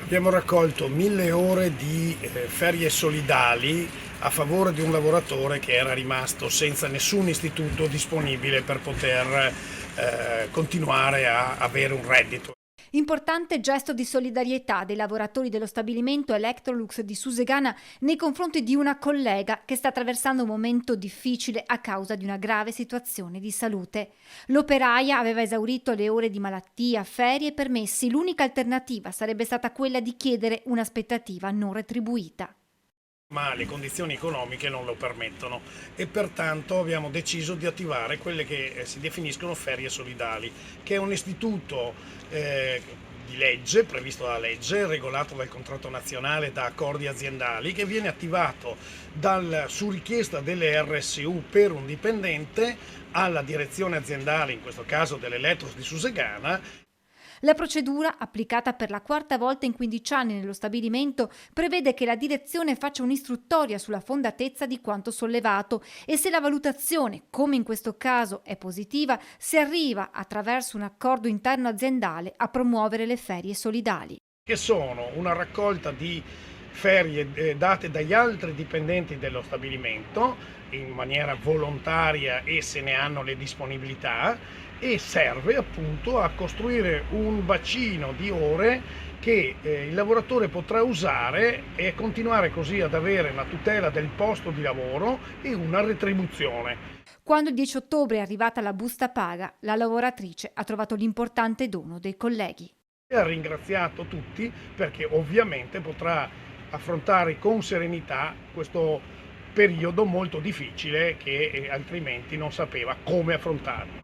Abbiamo raccolto 1000 ore di ferie solidali a favore di un lavoratore che era rimasto senza nessun istituto disponibile per poter continuare a avere un reddito. Importante gesto di solidarietà dei lavoratori dello stabilimento Electrolux di Susegana nei confronti di una collega che sta attraversando un momento difficile a causa di una grave situazione di salute. L'operaia aveva esaurito le ore di malattia, ferie e permessi. L'unica alternativa sarebbe stata quella di chiedere un'aspettativa non retribuita. Ma le condizioni economiche non lo permettono e pertanto abbiamo deciso di attivare quelle che si definiscono ferie solidali, che è un istituto di legge, previsto dalla legge, regolato dal contratto nazionale, da accordi aziendali, che viene attivato su richiesta delle RSU per un dipendente alla direzione aziendale, in questo caso dell'Electrolux di Susegana. La procedura, applicata per la quarta volta in 15 anni nello stabilimento, prevede che la direzione faccia un'istruttoria sulla fondatezza di quanto sollevato e se la valutazione, come in questo caso, è positiva, si arriva, attraverso un accordo interno aziendale, a promuovere le ferie solidali. Che sono una raccolta di ferie date dagli altri dipendenti dello stabilimento in maniera volontaria e se ne hanno le disponibilità, e serve appunto a costruire un bacino di ore che il lavoratore potrà usare e continuare così ad avere la tutela del posto di lavoro e una retribuzione. Quando il 10 ottobre è arrivata la busta paga, la lavoratrice ha trovato l'importante dono dei colleghi. E ha ringraziato tutti perché ovviamente potrà affrontare con serenità questo periodo molto difficile che altrimenti non sapeva come affrontare.